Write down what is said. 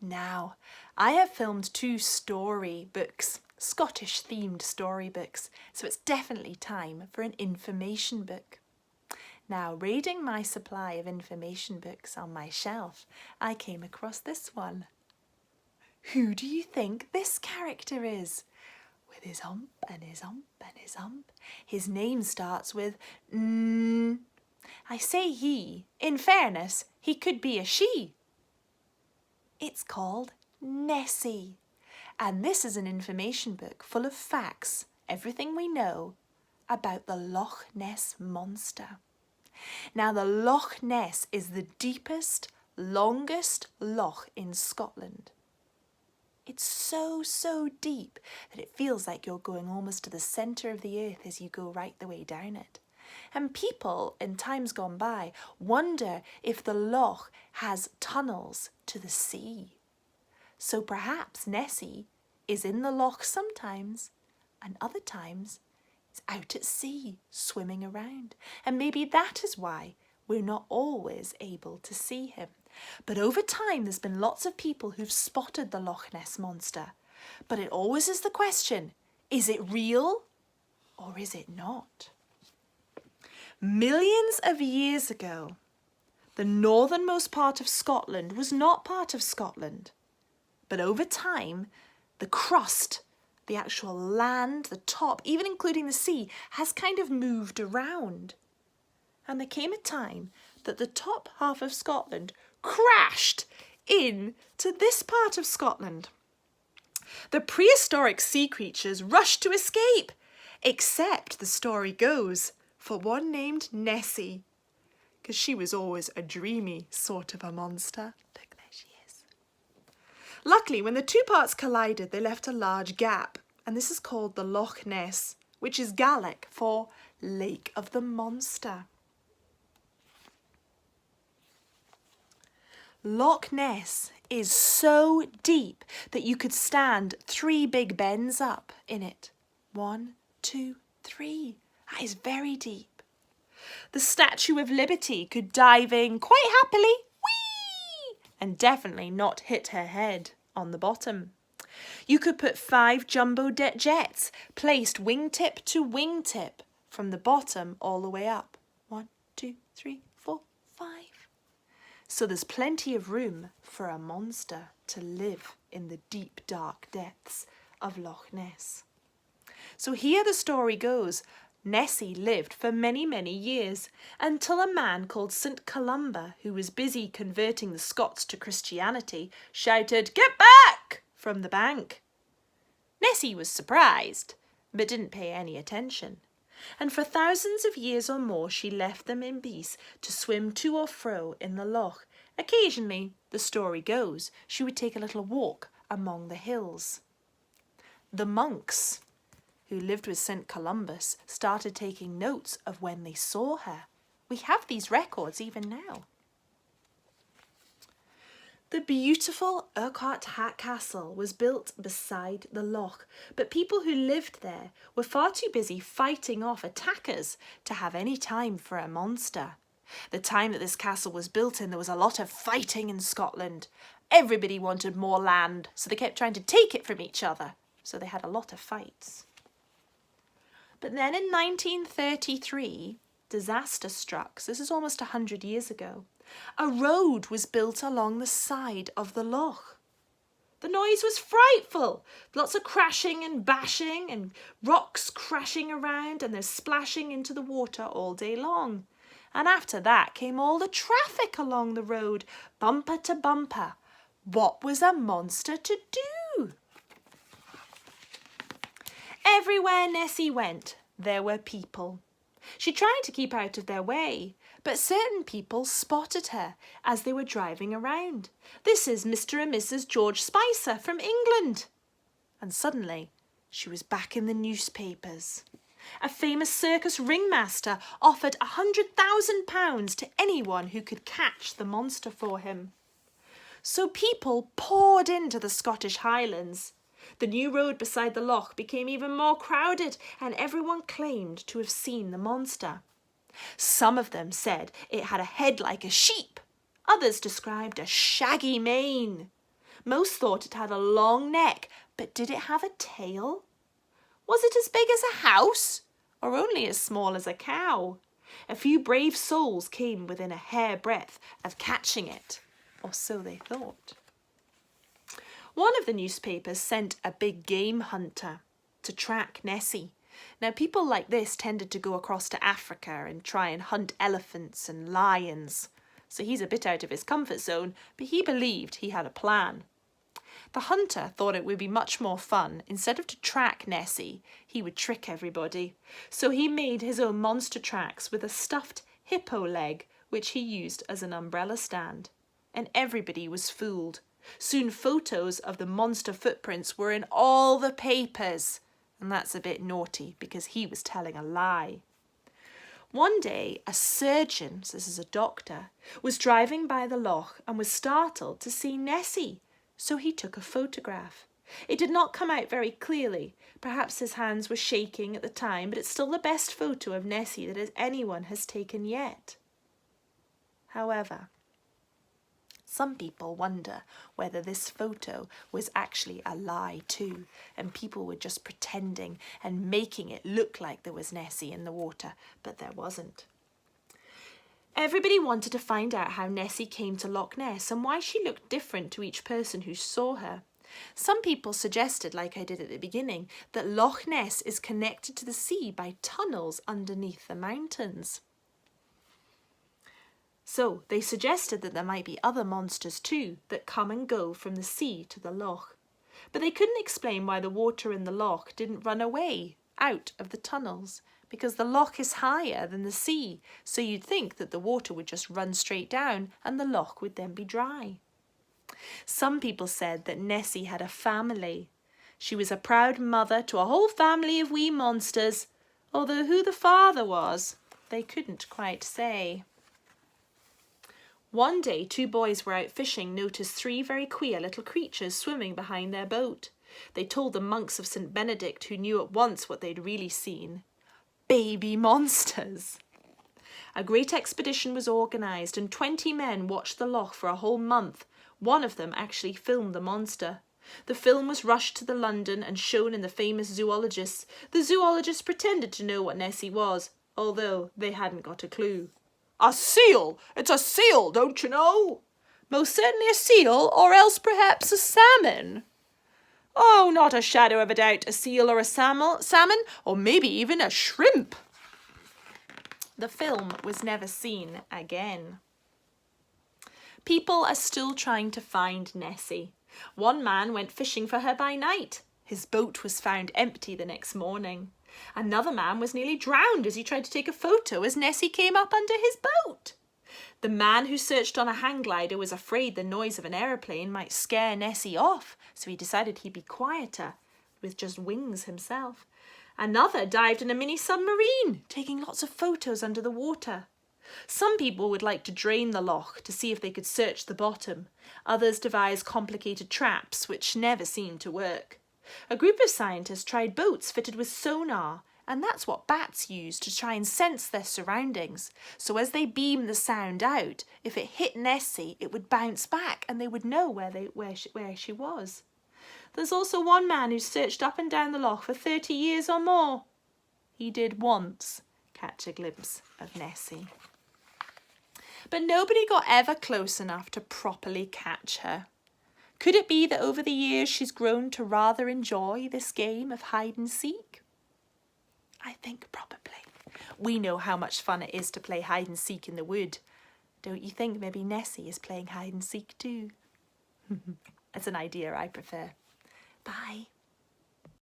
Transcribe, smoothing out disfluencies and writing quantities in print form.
Now, I have filmed 2 storybooks, Scottish-themed storybooks, so it's definitely time for an information book. Now, raiding my supply of information books on my shelf, I came across this one. Who do you think this character is? With his hump and his hump and his hump. His name starts with N. I say he. In fairness, he could be a she. It's called Nessie. And this is an information book full of facts, everything we know about the Loch Ness Monster. Now, the Loch Ness is the deepest, longest loch in Scotland. It's so deep that it feels like you're going almost to the centre of the earth as you go right the way down it. And people in times gone by wonder if the loch has tunnels to the sea. So perhaps Nessie is in the loch sometimes, and other times it's out at sea swimming around. And maybe that is why we're not always able to see him. But over time, there's been lots of people who've spotted the Loch Ness Monster. But it always is the question, is it real or is it not? Millions of years ago, the northernmost part of Scotland was not part of Scotland. But over time, the crust, the actual land, the top, even including the sea, has kind of moved around. And there came a time that the top half of Scotland crashed into this part of Scotland. The prehistoric sea creatures rushed to escape, except, the story goes, for one named Nessie, because she was always a dreamy sort of a monster. Look, there she is. Luckily, when the 2 parts collided, they left a large gap, and this is called the Loch Ness, which is Gaelic for Lake of the Monster. Loch Ness is so deep that you could stand 3 big bens up in it. 1, 2, 3. That is very deep. The Statue of Liberty could dive in quite happily, whee, and definitely not hit her head on the bottom. You could put 5 jumbo jets placed wingtip to wingtip from the bottom all the way up. 1, 2, 3, 4, 5. So there's plenty of room for a monster to live in the deep, dark depths of Loch Ness. So here the story goes. Nessie lived for many years until a man called St. Columba, who was busy converting the Scots to Christianity, shouted, "Get back!" from the bank. Nessie was surprised, but didn't pay any attention. And for thousands of years or more, she left them in peace to swim to or fro in the loch. Occasionally, the story goes, she would take a little walk among the hills. The monks who lived with St. Columbus started taking notes of when they saw her. We have these records even now. The beautiful Urquhart Castle was built beside the loch, but people who lived there were far too busy fighting off attackers to have any time for a monster. The time that this castle was built in, there was a lot of fighting in Scotland. Everybody wanted more land, so they kept trying to take it from each other. So they had a lot of fights. But then in 1933, disaster struck. So this is almost 100 years ago. A road was built along the side of the loch. The noise was frightful. Lots of crashing and bashing and rocks crashing around, and there's splashing into the water all day long. And after that came all the traffic along the road, bumper to bumper. What was a monster to do? Everywhere Nessie went, there were people. She tried to keep out of their way, but certain people spotted her as they were driving around. This is Mr. and Mrs. George Spicer from England. And suddenly, she was back in the newspapers. A famous circus ringmaster offered £100,000 to anyone who could catch the monster for him. So people poured into the Scottish Highlands. The new road beside the loch became even more crowded, and everyone claimed to have seen the monster. Some of them said it had a head like a sheep. Others described a shaggy mane. Most thought it had a long neck, but did it have a tail? Was it as big as a house, or only as small as a cow? A few brave souls came within a hairbreadth of catching it, or so they thought. One of the newspapers sent a big game hunter to track Nessie. Now, people like this tended to go across to Africa and try and hunt elephants and lions. So he's a bit out of his comfort zone, but he believed he had a plan. The hunter thought it would be much more fun. Instead of to track Nessie, he would trick everybody. So he made his own monster tracks with a stuffed hippo leg, which he used as an umbrella stand. And everybody was fooled. Soon photos of the monster footprints were in all the papers. And that's a bit naughty because he was telling a lie. One day, a surgeon, so this is a doctor, was driving by the loch and was startled to see Nessie. So he took a photograph. It did not come out very clearly. Perhaps his hands were shaking at the time, but it's still the best photo of Nessie that anyone has taken yet. However, some people wonder whether this photo was actually a lie too, and people were just pretending and making it look like there was Nessie in the water, but there wasn't. Everybody wanted to find out how Nessie came to Loch Ness and why she looked different to each person who saw her. Some people suggested, like I did at the beginning, that Loch Ness is connected to the sea by tunnels underneath the mountains. So they suggested that there might be other monsters too that come and go from the sea to the loch. But they couldn't explain why the water in the loch didn't run away out of the tunnels, because the loch is higher than the sea, so you'd think that the water would just run straight down and the loch would then be dry. Some people said that Nessie had a family. She was a proud mother to a whole family of wee monsters, although who the father was, they couldn't quite say. One day, two boys were out fishing, noticed three very queer little creatures swimming behind their boat. They told the monks of St. Benedict, who knew at once what they'd really seen. Baby monsters! A great expedition was organised and 20 men watched the loch for a whole month. One of them actually filmed the monster. The film was rushed to the London and shown in the famous zoologists. The zoologists pretended to know what Nessie was, although they hadn't got a clue. A seal! It's a seal, don't you know? Most certainly a seal, or else perhaps a salmon. Oh, not a shadow of a doubt, a seal or a salmon, or maybe even a shrimp. The film was never seen again. People are still trying to find Nessie. One man went fishing for her by night. His boat was found empty the next morning. Another man was nearly drowned as he tried to take a photo as Nessie came up under his boat. The man who searched on a hang glider was afraid the noise of an aeroplane might scare Nessie off, so he decided he'd be quieter, with just wings himself. Another dived in a mini submarine, taking lots of photos under the water. Some people would like to drain the loch to see if they could search the bottom. Others devised complicated traps, which never seemed to work. A group of scientists tried boats fitted with sonar, and that's what bats use to try and sense their surroundings. So as they beamed the sound out, if it hit Nessie, it would bounce back and they would know where she was. There's also one man who searched up and down the loch for 30 years or more. He did once catch a glimpse of Nessie. But nobody got ever close enough to properly catch her. Could it be that over the years she's grown to rather enjoy this game of hide and seek? I think probably. We know how much fun it is to play hide and seek in the wood. Don't you think maybe Nessie is playing hide and seek too? It's an idea I prefer. Bye.